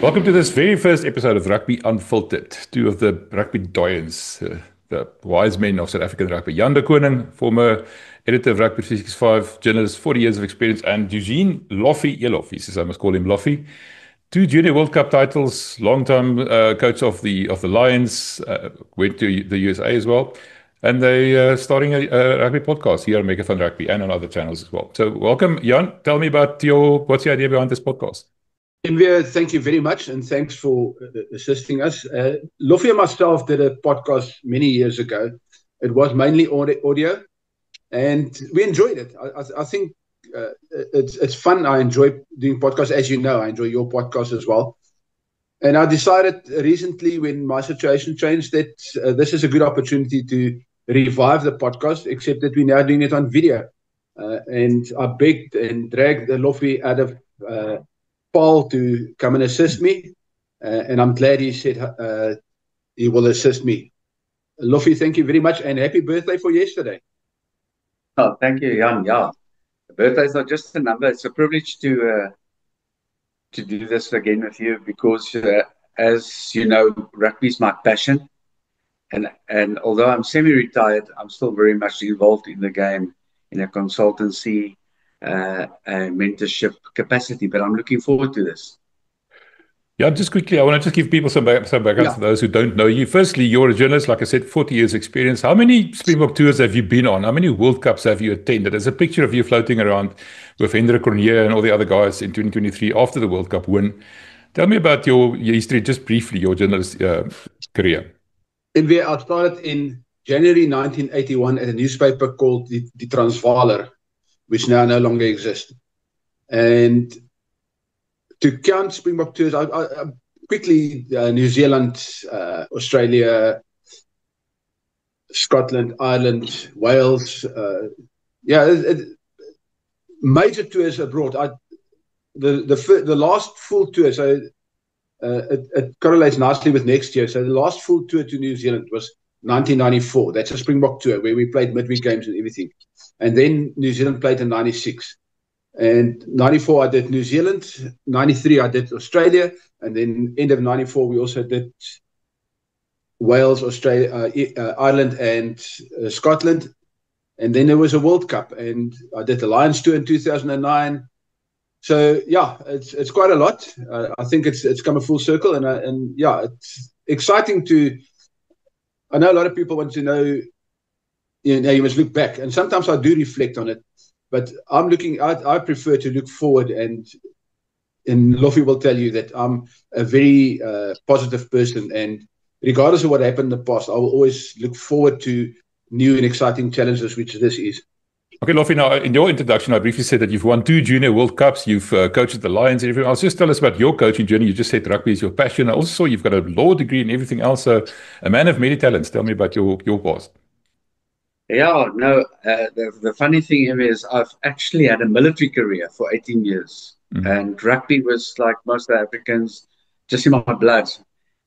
Welcome to this very first episode of Rugby Unfiltered. Two of the rugby doyens, the wise men of South African rugby. Jan de Koning, former editor of Rugby 365, journalist, 40 years of experience, and Eugene Loffie, he says I must call him Loffie. Two Junior World Cup titles, long-time coach of the Lions, went to the USA as well. And they starting a rugby podcast here on Megaphone Rugby and on other channels as well. So welcome, Jan. Tell me about what's the idea behind this podcast? Enver, thank you very much, and thanks for assisting us. Loffie and myself did a podcast many years ago. It was mainly audio, and we enjoyed it. I think it's fun. I enjoy doing podcasts. As you know, I enjoy your podcast as well. And I decided recently, when my situation changed, that this is a good opportunity to revive the podcast, except that we're now doing it on video. And I begged and dragged Loffie out of Paul to come and assist me, and I'm glad he said he will assist me. Loffie, thank you very much, and happy birthday for yesterday. Oh, thank you, Jan. Yeah, birthdays are just a number. It's a privilege to do this again with you because, as you know, rugby is my passion, and although I'm semi-retired, I'm still very much involved in the game in a consultancy. A mentorship capacity, but I'm looking forward to this. Yeah, just quickly, I want to just give people some background for those who don't know you. Firstly, you're a journalist, like I said, 40 years experience. How many Springbok tours have you been on? How many World Cups have you attended? There's a picture of you floating around with Hendrik Cronje and all the other guys in 2023 after the World Cup win. Tell me about your history, just briefly, your journalist career. I started in January 1981 at a newspaper called the Transvaaler, which now no longer exists. And to count Springbok tours, I quickly, New Zealand, Australia, Scotland, Ireland, Wales, major tours abroad. The last full tour, so it correlates nicely with next year. So the last full tour to New Zealand was 1994. That's a Springbok tour where we played midweek games and everything. And then New Zealand played in 96. And 94 I did New Zealand. 93 I did Australia. And then end of 94 we also did Wales, Australia, Ireland and Scotland. And then there was a World Cup. And I did the Lions tour in 2009. So yeah, it's quite a lot. I think it's come a full circle. And it's exciting to... I know a lot of people want to know, you must look back. And sometimes I do reflect on it. But I prefer to look forward, and Loffie will tell you that I'm a very positive person. And regardless of what happened in the past, I will always look forward to new and exciting challenges, which this is. Okay, Loffie, now in your introduction, I briefly said that you've won 2 Junior World Cups, you've coached the Lions and everything else. Just tell us about your coaching journey. You just said rugby is your passion. I also saw you've got a law degree and everything else. So a man of many talents. Tell me about your past. Yeah, no, the funny thing here is I've actually had a military career for 18 years. Mm-hmm. And rugby was, like most Africans, just in my blood.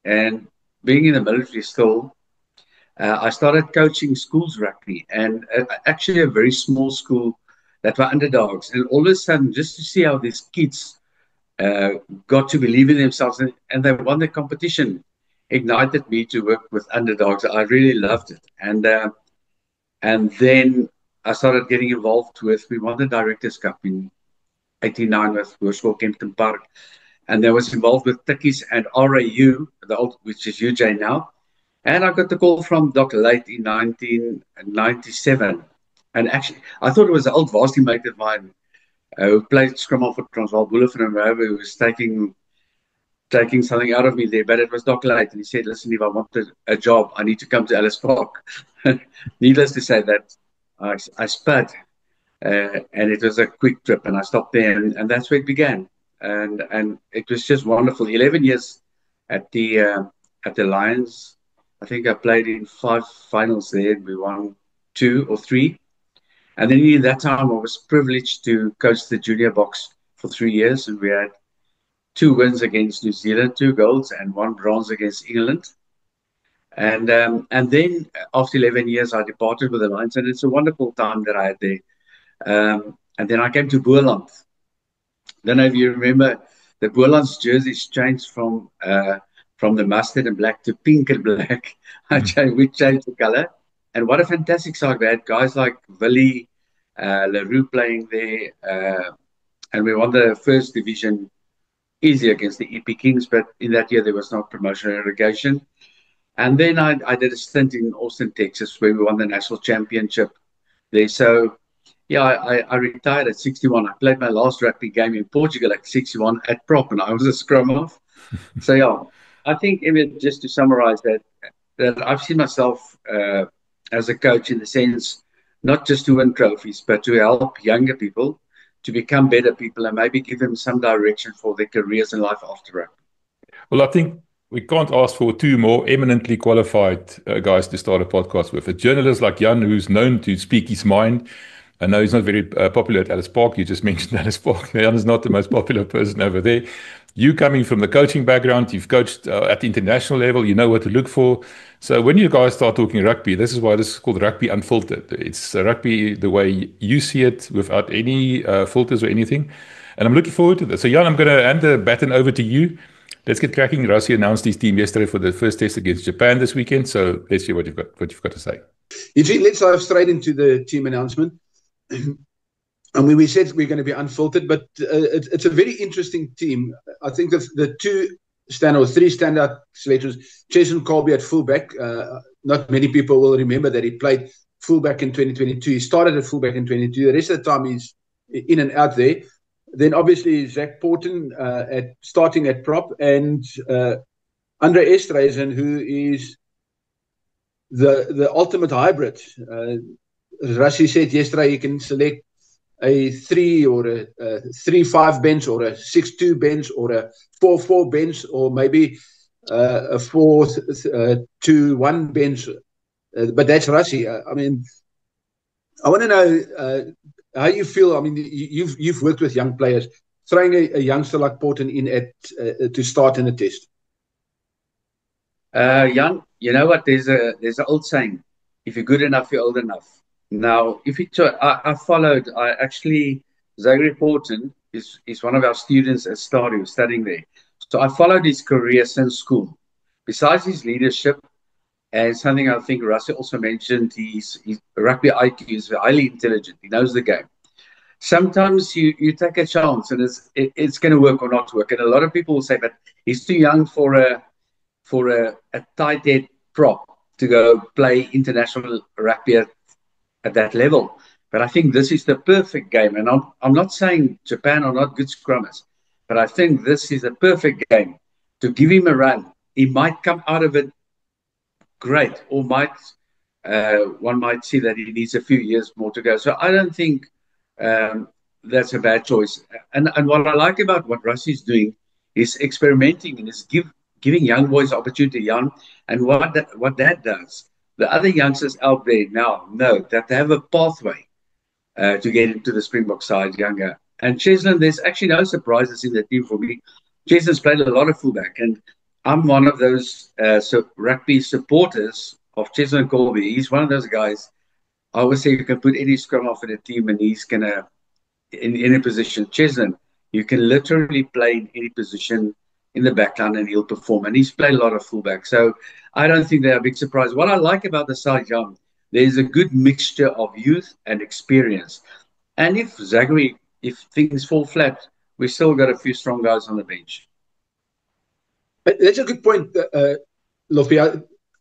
And being in the military still, I started coaching schools rugby, and actually a very small school that were underdogs. And all of a sudden, just to see how these kids got to believe in themselves and they won the competition, ignited me to work with underdogs. I really loved it. And then I started getting involved we won the Directors' Cup in 89 with Hoërskool Kempton Park. And I was involved with Tikkies and RAU, which is UJ now. And I got the call from Doc Late in 1997. And actually, I thought it was an old varsity mate of mine who played scrum half for Transvaal Boulevard and wherever, who was taking something out of me there. But it was Doc Late. And he said, listen, if I wanted a job, I need to come to Ellis Park. Needless to say that I spud. And it was a quick trip. And I stopped there. And that's where it began. And it was just wonderful. 11 years at the Lions. I think I played in 5 finals there. We won 2 or 3. And then in that time, I was privileged to coach the junior box for 3 years. And we had 2 wins against New Zealand, 2 golds, and 1 bronze against England. And then after 11 years, I departed with the Lions. And it's a wonderful time that I had there. And then I came to Boland. Don't know if you remember the Boerlands jerseys changed from the mustard and black to pink and black. We changed the color. And what a fantastic side. We had guys like Willie Leroux playing there. And we won the first division easy against the EP Kings, but in that year there was no promotion or relegation. And then I did a stint in Austin, Texas, where we won the national championship there. So, yeah, I retired at 61. I played my last rugby game in Portugal at 61 at prop, and I was a scrum half. So, yeah, I think, just to summarize that I've seen myself as a coach in the sense, not just to win trophies, but to help younger people to become better people and maybe give them some direction for their careers in life after rugby. Well, I think we can't ask for two more eminently qualified guys to start a podcast with. A journalist like Jan, who's known to speak his mind. I know he's not very popular at Ellis Park. You just mentioned Ellis Park. Jan is not the most popular person over there. You coming from the coaching background, you've coached at the international level, you know what to look for. So when you guys start talking rugby, this is why this is called Rugby Unfiltered. It's rugby the way you see it, without any filters or anything. And I'm looking forward to this. So Jan, I'm going to hand the baton over to you. Let's get cracking. Rassie announced his team yesterday for the first test against Japan this weekend. So let's hear what you've got to say. Eugene, let's dive straight into the team announcement. I mean, we said we're going to be unfiltered, but it's a very interesting team. I think the three standout selections, Jason Colby at fullback. Not many people will remember that he played fullback in 2022. He started at fullback in 2022. The rest of the time he's in and out there. Then obviously Zach Porton starting at prop, and Andre Estreisen, who is the ultimate hybrid. As Rassie said yesterday, you can select a 3 or a 3-5 bench, or a 6-2 bench, or a 4-4 bench, or maybe a 4-2-1 bench. But that's Rassie. I mean, I want to know how you feel. I mean, you've worked with young players. Throwing a youngster like Porton in to start in a test. Jan, you know what? There's an old saying: if you're good enough, you're old enough. Now, if you Zachary Porton is one of our students at Stadio, studying there. So I followed his career since school. Besides his leadership, and something I think Rassie also mentioned, his rugby IQ is highly intelligent. He knows the game. Sometimes you take a chance and it's going to work or not work. And a lot of people will say, but he's too young for a tight head prop to go play international rugby at that level. But I think this is the perfect game. And I'm not saying Japan are not good scrummers, but I think this is a perfect game to give him a run. He might come out of it great, or one might see that he needs a few years more to go. So I don't think that's a bad choice. And what I like about what Rassie's doing is experimenting and is giving young boys opportunity, young. And what that does, the other youngsters out there now know that they have a pathway to get into the Springbok side younger. And Cheslin, there's actually no surprises in the team for me. Cheslin's played a lot of fullback, and I'm one of those rugby supporters of Cheslin Colby. He's one of those guys. I always say you can put any scrum half in a team and he's going to, in any position. Cheslin, you can literally play in any position in the backline and he'll perform. And he's played a lot of fullback. So I don't think they're a big surprise. What I like about the side, Jan, there's a good mixture of youth and experience. And if things fall flat, we still got a few strong guys on the bench. That's a good point, Lofty.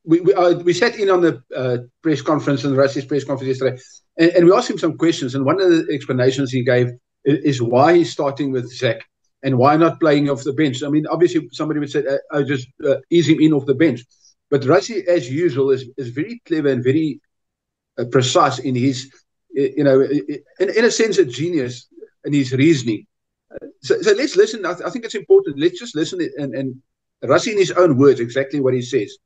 We sat in on the press conference, and Rassie's press conference yesterday, and we asked him some questions. And one of the explanations he gave is why he's starting with Zach and why not playing off the bench. I mean, obviously, somebody would say, just ease him in off the bench. But Rassie, as usual, is very clever and very precise in his, in a sense, a genius in his reasoning. So let's listen. I think it's important. Let's just listen and Rassie in his own words exactly what he says.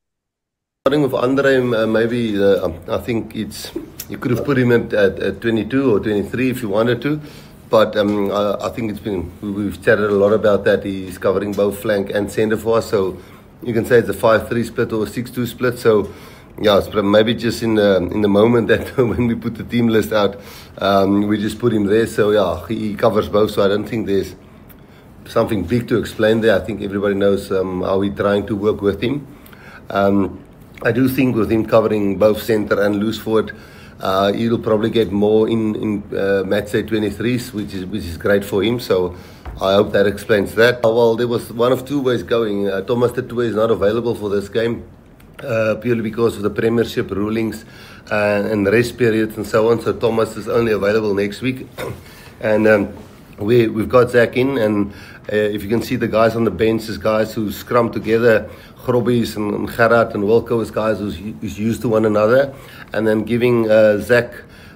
Starting with Andre, maybe I think you could have put him at 22 or 23 if you wanted to, but I think we've chatted a lot about that. He's covering both flank and centre for us, so you can say it's a 5-3 split or a 6-2 split. So yeah, it's maybe just in the moment that when we put the team list out, we just put him there. So yeah, he covers both. So I don't think there's something big to explain there. I think everybody knows how we're trying to work with him. I do think with him covering both centre and loose forward, he'll probably get more in match day 23s, which is great for him. So I hope that explains that. Well, there was one of two ways going. Thomas du Toit is not available for this game purely because of the Premiership rulings and rest periods and so on. So Thomas is only available next week. And we've got Zach in, and if you can see the guys on the bench is guys who scrum together. Grobbies and Gerard and Wilco is guys who's used to one another, and then giving Zach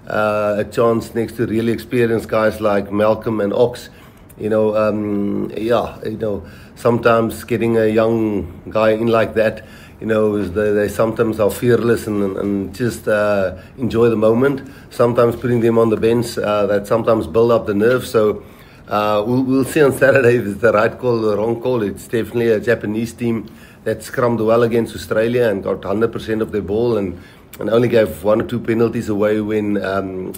a chance next to really experienced guys like Malcolm and Ox. Sometimes getting a young guy in like that, they sometimes are fearless and just enjoy the moment. Sometimes putting them on the bench, that sometimes build up the nerves. So we'll see on Saturday if it's the right call or the wrong call. It's definitely a Japanese team that scrummed well against Australia and got 100% of their ball and only gave 1 or 2 penalties away when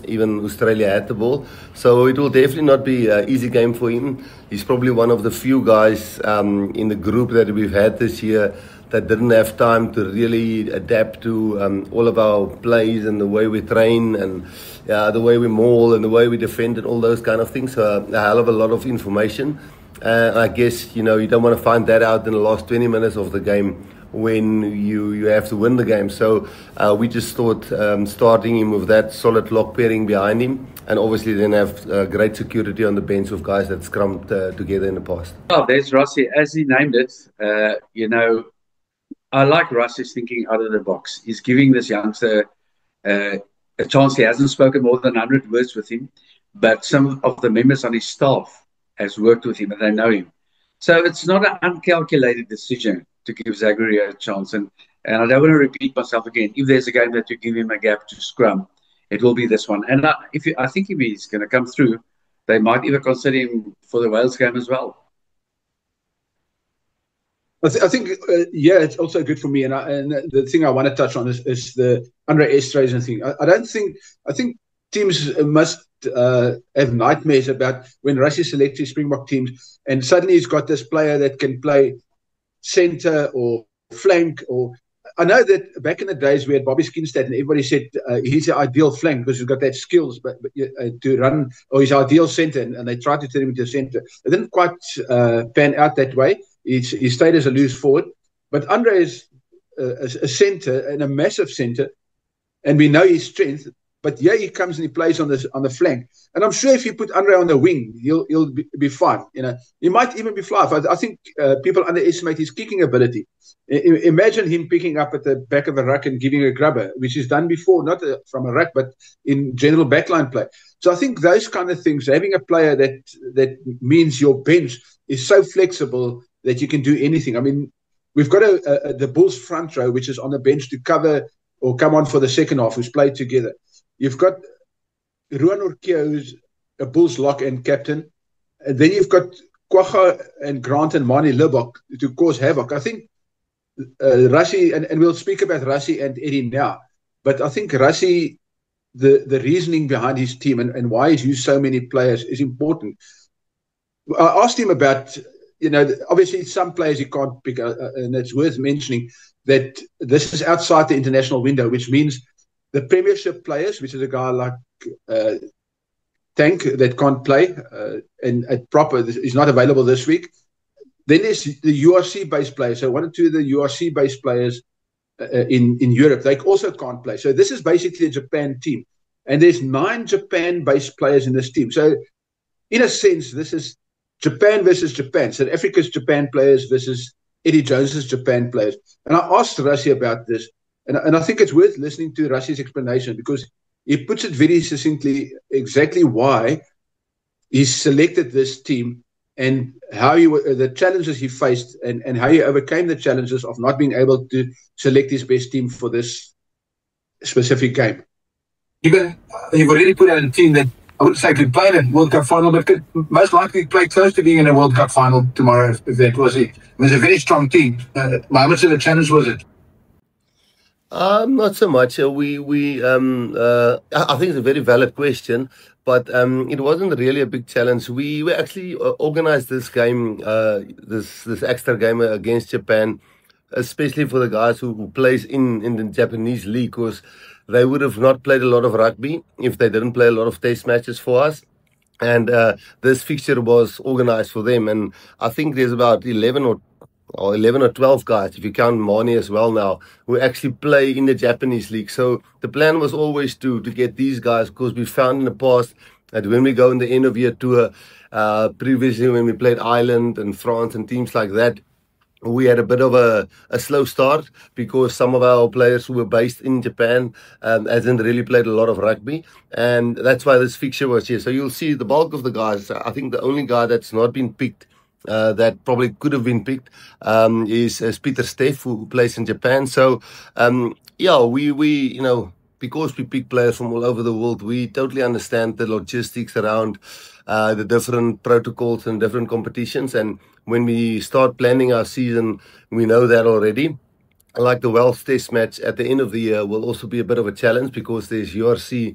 even Australia had the ball. So it will definitely not be an easy game for him. He's probably one of the few guys in the group that we've had this year that didn't have time to really adapt to all of our plays and the way we train and the way we maul and the way we defend and all those kind of things. So a hell of a lot of information. I guess, you don't want to find that out in the last 20 minutes of the game when you have to win the game. So we just thought starting him with that solid lock pairing behind him, and obviously then have great security on the bench with guys that scrummed together in the past. Oh, there's Rossi. As he named it, I like Rossi's thinking out of the box. He's giving this youngster a chance. He hasn't spoken more than 100 words with him, but some of the members on his staff has worked with him and they know him. So it's not an uncalculated decision to give Zachary a chance. And I don't want to repeat myself again. If there's a game that you give him a gap to scrum, it will be this one. And I think if he's going to come through, they might even consider him for the Wales game as well. I think, it's also good for me. And the thing I want to touch on is the Andre Esterhuizen thing. I think teams must have nightmares about when Russia selects his Springbok teams and suddenly he's got this player that can play centre or flank. Or I know that back in the days we had Bobby Skinstad and everybody said he's the ideal flank because he's got that skills to run, or he's ideal centre, and they tried to turn him into a centre. It didn't quite pan out that way. He stayed as a loose forward. But Andre is a centre and a massive centre, and we know his strength. But he comes and he plays on the flank, and I'm sure if you put Andre on the wing, he'll be fine. He might even be fly. I think people underestimate his kicking ability. Imagine him picking up at the back of a ruck and giving a grubber, which is done before, not from a ruck, but in general backline play. So I think those kind of things, having a player that means your bench is so flexible that you can do anything. I mean, we've got the Bulls front row, which is on the bench to cover or come on for the second half, who's played together. You've got Ruan Urquia, who's a Bulls lock and captain. And then you've got Kwagga and Grant and Manie Libbok to cause havoc. I think Rassie, and we'll speak about Rassie and Eddie now, but I think Rassie, the reasoning behind his team and why he's used so many players is important. I asked him about, obviously some players he can't pick, and it's worth mentioning that this is outside the international window, which means the Premiership players, which is a guy like Tank that can't play and at proper is not available this week. Then there's the URC-based players. So 1 or 2 of the URC-based players in Europe, they also can't play. So this is basically a Japan team. And there's 9 Japan-based players in this team. So in a sense, this is Japan versus Japan. South Africa's Japan players versus Eddie Jones's Japan players. And I asked Rassie about this. And I think it's worth listening to Rassie's explanation because he puts it very succinctly exactly why he selected this team and how the challenges he faced and how he overcame the challenges of not being able to select his best team for this specific game. You've already put out a team that I would say could play in a World Cup final, but could most likely play close to being in a World Cup final tomorrow if that was it. It was a very strong team. How much of a challenge was it? Not so much. I think it's a very valid question, but it wasn't really a big challenge. We actually organized this game, this extra game against Japan, especially for the guys who plays in the Japanese league, because they would have not played a lot of rugby if they didn't play a lot of test matches for us. And this fixture was organized for them, and I think there's about 11 or 12 guys, if you count Mani as well now, who actually play in the Japanese league. So the plan was always to get these guys, because we found in the past that when we go in the end of year tour, previously when we played Ireland and France and teams like that, we had a bit of a slow start because some of our players who were based in Japan hasn't really played a lot of rugby, and that's why this fixture was here. So you'll see the bulk of the guys. I think the only guy that's not been picked that probably could have been picked is Peter Steff, who plays in Japan. So we because we pick players from all over the world, we totally understand the logistics around the different protocols and different competitions. And when we start planning our season, we know that already. Like the Welsh Test match at the end of the year will also be a bit of a challenge, because there's URC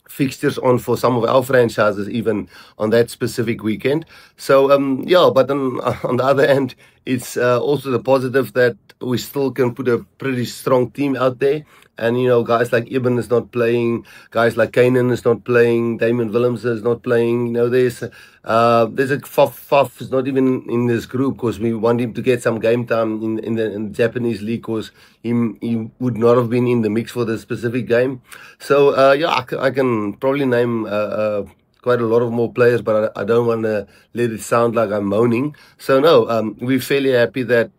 fixtures on for some of our franchises even on that specific weekend. So but on the other hand, it's also the positive that we still can put a pretty strong team out there. And guys like Eben is not playing, guys like Kanan is not playing, Damon Willems is not playing. There's a Faf is not even in this group, because we want him to get some game time in the Japanese league, because he would not have been in the mix for the specific game. So I can probably name quite a lot of more players, but I don't want to let it sound like I'm moaning. So no, we're fairly happy that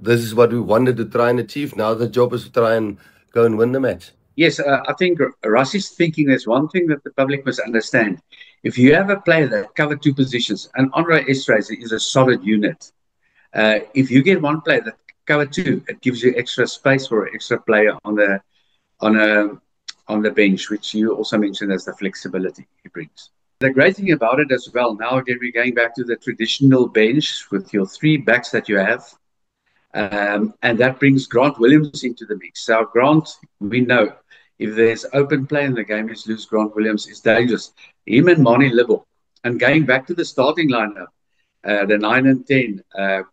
this is what we wanted to try and achieve. Now the job is to try and go and win the match. Yes, I think Rassi's thinking, there's one thing that the public must understand. If you have a player that covers two positions, and Andre Esterhuizen is a solid unit, if you get one player that covers two, it gives you extra space for an extra player on the bench, which you also mentioned as the flexibility he brings. The great thing about it as well, now again, we're going back to the traditional bench with your three backs that you have. And that brings Grant Williams into the mix. So Grant, we know, if there's open play in the game, is loose, Grant Williams is dangerous. Him and Mani Libbok. And going back to the starting lineup, the 9 and 10,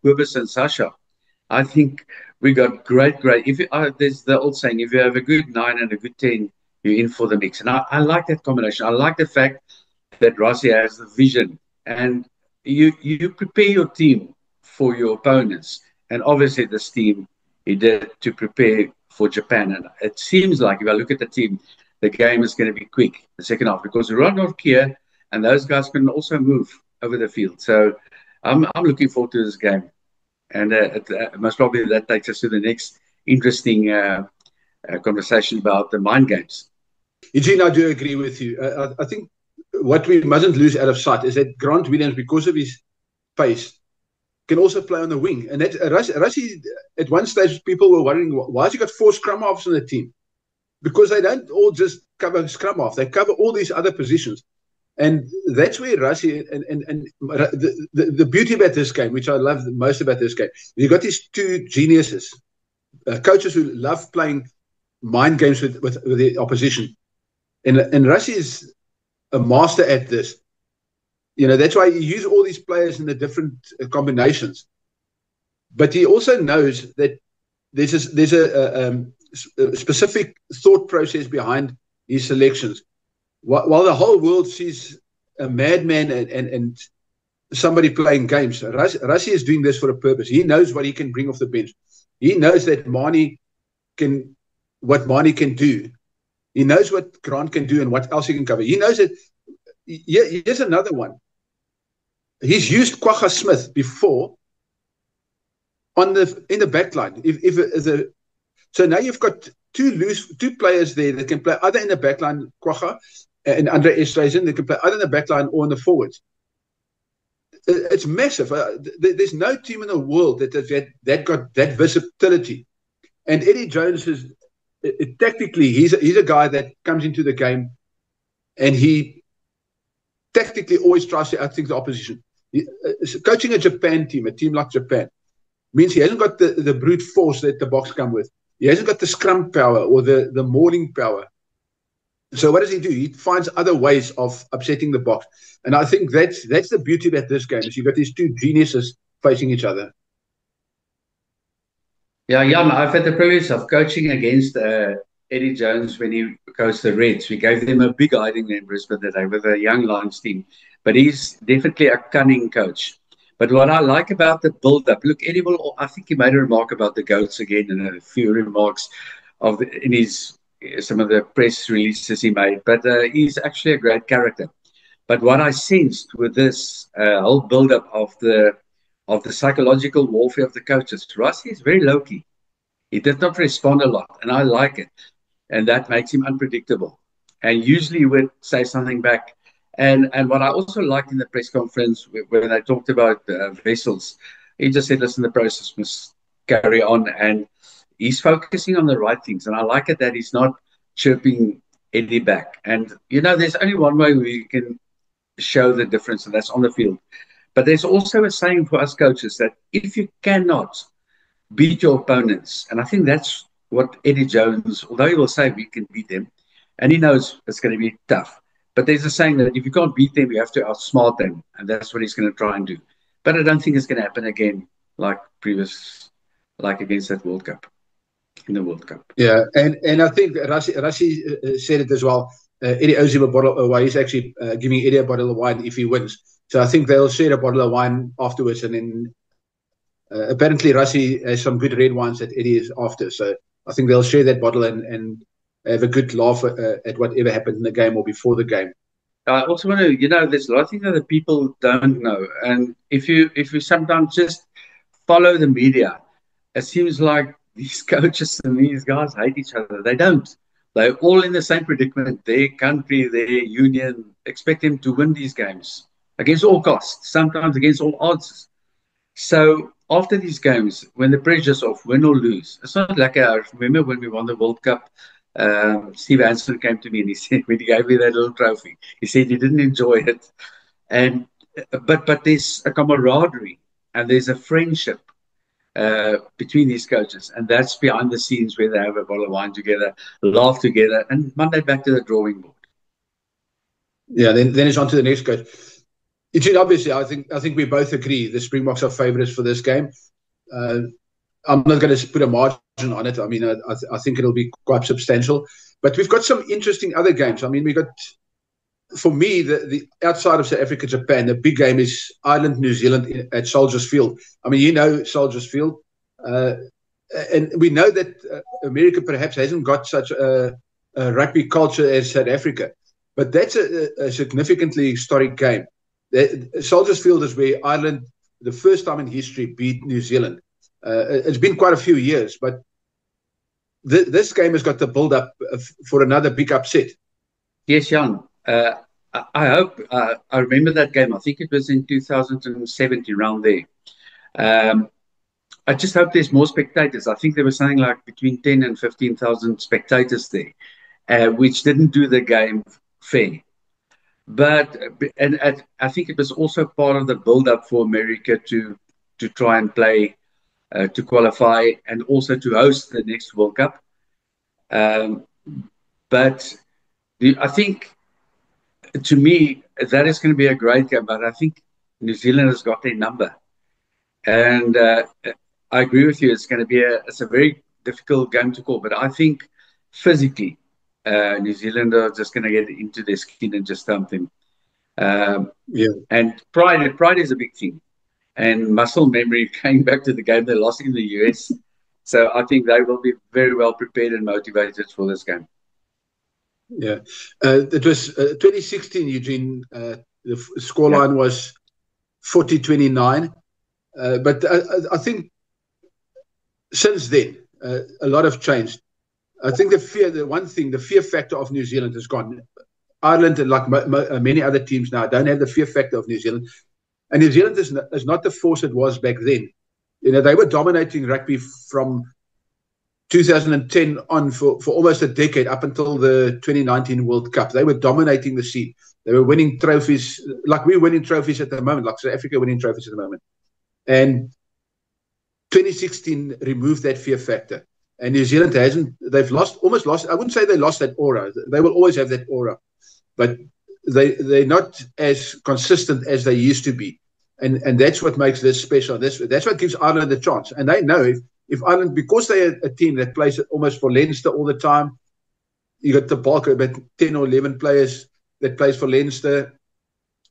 Kobus and Sasha, I think we got great. If there's the old saying, if you have a good 9 and a good 10, you're in for the mix. And I like that combination. I like the fact that Rassie has the vision, and you prepare your team for your opponents. And obviously this team, he did to prepare for Japan. And it seems like, if I look at the team, the game is going to be quick, the second half, because Ronald Kier and those guys can also move over the field. So I'm looking forward to this game. And most probably that takes us to the next interesting conversation about the mind games. Eugene, I do agree with you. I think what we mustn't lose out of sight is that Grant Williams, because of his pace, can also play on the wing. And that Rassie, at one stage, people were wondering, why has he got 4 scrum halves on the team? Because they don't all just cover scrum half. They cover all these other positions. And that's where Rassie, and the beauty about this game, which I love the most about this game, you've got these two geniuses, coaches who love playing mind games with the opposition. And Rassie is a master at this. That's why he uses all these players in the different combinations. But he also knows that there's a specific thought process behind his selections. While the whole world sees a madman and somebody playing games, Rassie is doing this for a purpose. He knows what he can bring off the bench. He knows that what Mani can do. He knows what Grant can do and what else he can cover. He knows that. Here's another one. He's used Kwagga Smith before in the back line. So now you've got two players there that can play either in the back line, Kwagga and Andre Esterhuizen. They can play either in the back line or in the forwards. It's massive. There's no team in the world that got that versatility. And Eddie Jones is tactically, he's a guy that comes into the game and he tactically always tries to outthink the opposition. Coaching a Japan team, a team like Japan, means he hasn't got the brute force that the Boks come with. He hasn't got the scrum power or the mauling power. So what does he do? He finds other ways of upsetting the box. And I think that's the beauty about this game, is you've got these two geniuses facing each other. Yeah, Jan, I've had the privilege of coaching against Eddie Jones when he coached the Reds. We gave them a big hiding in Brisbane that day with a young Lions team. But he's definitely a cunning coach. But what I like about the build-up, look, Eddie will, I think he made a remark about the GOATs again, and a few remarks in some of the press releases he made. But he's actually a great character. But what I sensed with this whole build-up of the psychological warfare of the coaches, Rassie is very low-key. He did not respond a lot, and I like it. And that makes him unpredictable. And usually he would say something back. And what I also liked in the press conference when they talked about Wessels, he just said, listen, the process must carry on. And he's focusing on the right things. And I like it that he's not chirping Eddie back. And, there's only one way we can show the difference, and that's on the field. But there's also a saying for us coaches that if you cannot beat your opponents, and I think that's what Eddie Jones, although he will say we can beat them, and he knows it's going to be tough. But there's a saying that if you can't beat them, you have to outsmart them, and that's what he's going to try and do. But I don't think it's going to happen again like against that World Cup, in the World Cup. Yeah, and I think Rassie said it as well. Eddie owes him a bottle of wine. He's actually giving Eddie a bottle of wine if he wins. So I think they'll share a bottle of wine afterwards, and then apparently Rassie has some good red wines that Eddie is after. So I think they'll share that bottle and have a good laugh at whatever happened in the game or before the game. I also want to, there's a lot of things that the people don't know. And if you sometimes just follow the media, it seems like these coaches and these guys hate each other. They don't. They're all in the same predicament. Their country, their union, expect them to win these games against all costs, sometimes against all odds. So after these games, when the pressure's off, win or lose, it's not like I remember when we won the World Cup, Steve Hansen came to me and he said, when he gave me that little trophy, he said he didn't enjoy it. But there's a camaraderie and there's a friendship between these coaches. And that's behind the scenes where they have a bottle of wine together, laugh together, and Monday back to the drawing board. Yeah, then it's on to the next coach. Obviously, I think we both agree the Springboks are favourites for this game. I'm not going to put a margin on it. I mean, I think it'll be quite substantial. But we've got some interesting other games. I mean, we got, for me, the outside of South Africa, Japan, the big game is Ireland, New Zealand at Soldiers Field. I mean, Soldiers Field. And we know that America perhaps hasn't got such a rugby culture as South Africa. But that's a significantly historic game. Soldiers Field is where Ireland, the first time in history, beat New Zealand. It's been quite a few years, but this game has got the build-up for another big upset. Yes, Jan. I hope, I remember that game. I think it was in 2017, around there. I just hope there's more spectators. I think there was something like between 10 and 15,000 spectators there, which didn't do the game fair. But I think it was also part of the build-up for America to try and play, to qualify, and also to host the next World Cup. But I think, to me, that is going to be a great game. But I think New Zealand has got their number, and I agree with you. It's going to be a very difficult game to call. But I think physically, New Zealand are just going to get into their skin and just stump them. And pride is a big thing. And muscle memory came back to the game they lost in the US. So I think they will be very well prepared and motivated for this game. Yeah. It was 2016, Eugene. The scoreline was 40-29. But I think since then, a lot have changed. I think the fear factor of New Zealand has gone. Ireland, and like many other teams now, don't have the fear factor of New Zealand. And New Zealand is not the force it was back then. They were dominating rugby from 2010 on for almost a decade, up until the 2019 World Cup. They were dominating the scene. They were winning trophies, like we're winning trophies at the moment, like South Africa winning trophies at the moment. And 2016 removed that fear factor. And New Zealand hasn't. They've almost lost. I wouldn't say they lost that aura. They will always have that aura, but they're not as consistent as they used to be. And that's what makes this special. That's what gives Ireland a chance. And they know if Ireland, because they're a team that plays almost for Leinster all the time, you got the bulk of about 10 or 11 players that plays for Leinster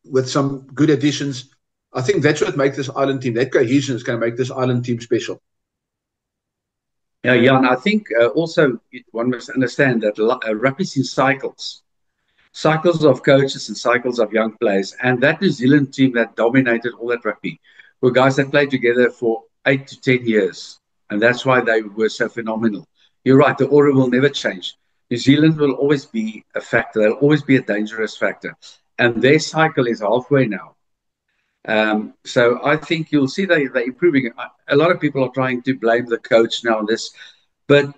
with some good additions. I think that's what makes this Ireland team, that cohesion is going to make this Ireland team special. Yeah, and I think also one must understand that rugby is in cycles of coaches and cycles of young players. And that New Zealand team that dominated all that rugby were guys that played together for 8 to 10 years. And that's why they were so phenomenal. You're right, the aura will never change. New Zealand will always be a factor. They'll always be a dangerous factor. And their cycle is halfway now. So I think you'll see they're improving. A lot of people are trying to blame the coach now on this. But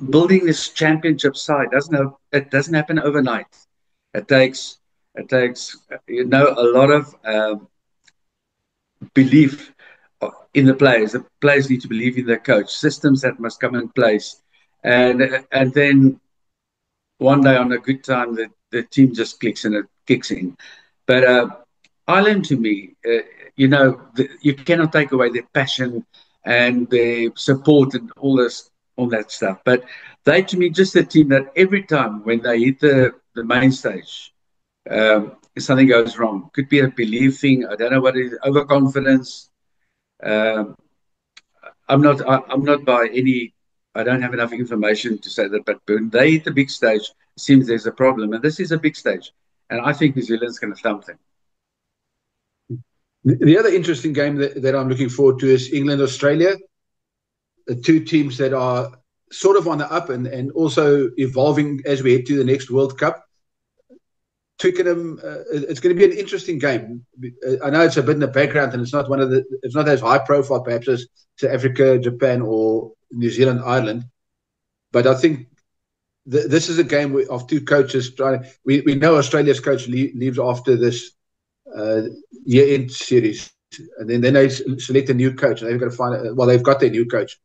building this championship side doesn't happen overnight. It takes a lot of belief in the players. The players need to believe in their coach. Systems that must come in place, and then one day on a good time, the team just clicks and it kicks in. But Ireland, to me, you cannot take away their passion and their support and all that stuff. But they, to me, just a team that every time when they hit the main stage, something goes wrong. Could be a belief thing. I don't know what it is. Overconfidence. I'm not by any. I don't have enough information to say that. But when they hit the big stage, it seems there's a problem, and this is a big stage. And I think New Zealand's going to thump them. The other interesting game that I'm looking forward to is England-Australia. The two teams that are sort of on the up and also evolving as we head to the next World Cup. Twickenham, it's going to be an interesting game. I know it's a bit in the background and it's not as high profile perhaps as South Africa, Japan, or New Zealand, Ireland. But I think this is a game of two coaches trying. We know Australia's coach leaves after this year-end series, and then they select a new coach, and they've got to find. Well, they've got their new coach,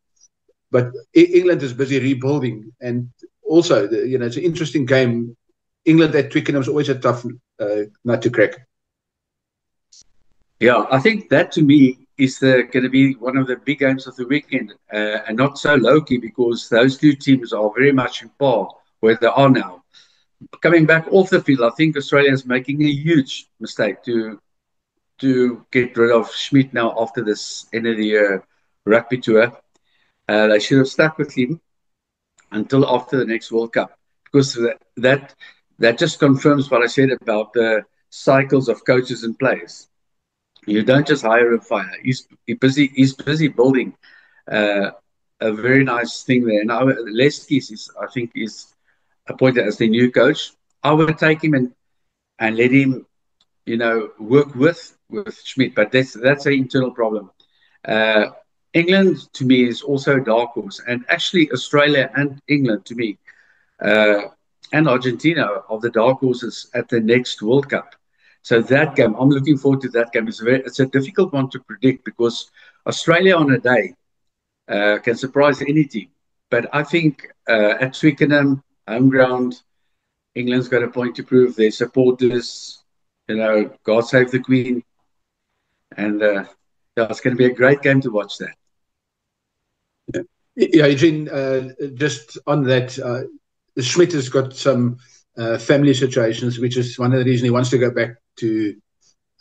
but England is busy rebuilding, and also it's an interesting game. England at Twickenham is always a tough nut to crack. Yeah, I think that to me is going to be one of the big games of the weekend, and not so low-key because those two teams are very much in par where they are now. Coming back off the field, I think Australia is making a huge mistake to get rid of Schmidt now after this end of the year rugby tour. They should have stuck with him until after the next World Cup, because that just confirms what I said about the cycles of coaches and players. You don't just hire and fire. He's busy building a very nice thing there. Now Leskis is appointed as the new coach. I would take him and let him, work with Schmidt. But that's an internal problem. England to me is also a dark horse, and actually Australia and England to me, and Argentina are the dark horses at the next World Cup. So that game, I'm looking forward to that game. It's a difficult one to predict because Australia on a day can surprise any team. But I think at Twickenham, home ground, England's got a point to prove. Their supporters, God save the Queen. And it's going to be a great game to watch that. Yeah, Eugene, just on that, Schmidt has got some family situations, which is one of the reasons he wants to go back to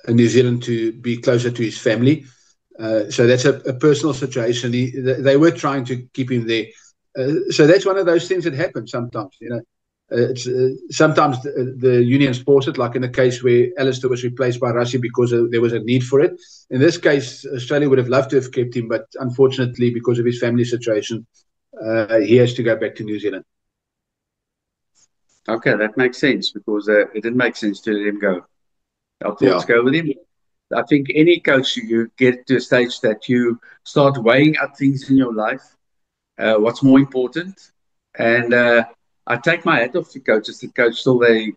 New Zealand to be closer to his family. So that's a personal situation. They were trying to keep him there. So that's one of those things that happen sometimes. Sometimes the unions force it, like in the case where Alistair was replaced by Rassie because there was a need for it. In this case, Australia would have loved to have kept him, but unfortunately, because of his family situation, he has to go back to New Zealand. Okay, that makes sense because it didn't make sense to let him go. Our thoughts go with him. I think any coach, you get to a stage that you start weighing up things in your life, what's more important. And I take my hat off to coaches that coach till they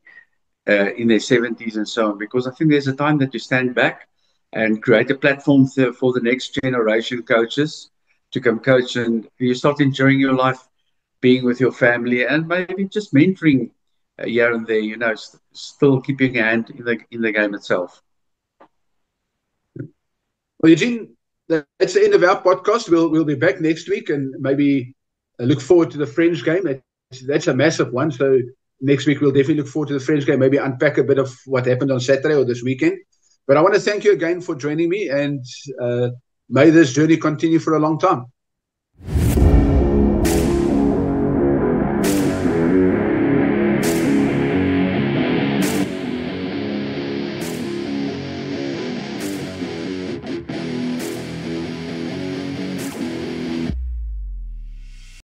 in their 70s and so on, because I think there's a time that you stand back and create a platform for the next generation coaches to come coach, and you start enjoying your life, being with your family, and maybe just mentoring here and there. Still keeping your hand in the game itself. Well, Eugene, that's the end of our podcast. We'll be back next week, and maybe look forward to the French game. That's a massive one. So next week we'll definitely look forward to the French game. Maybe unpack a bit of what happened on Saturday or this weekend. But I want to thank you again for joining me, and may this journey continue for a long time.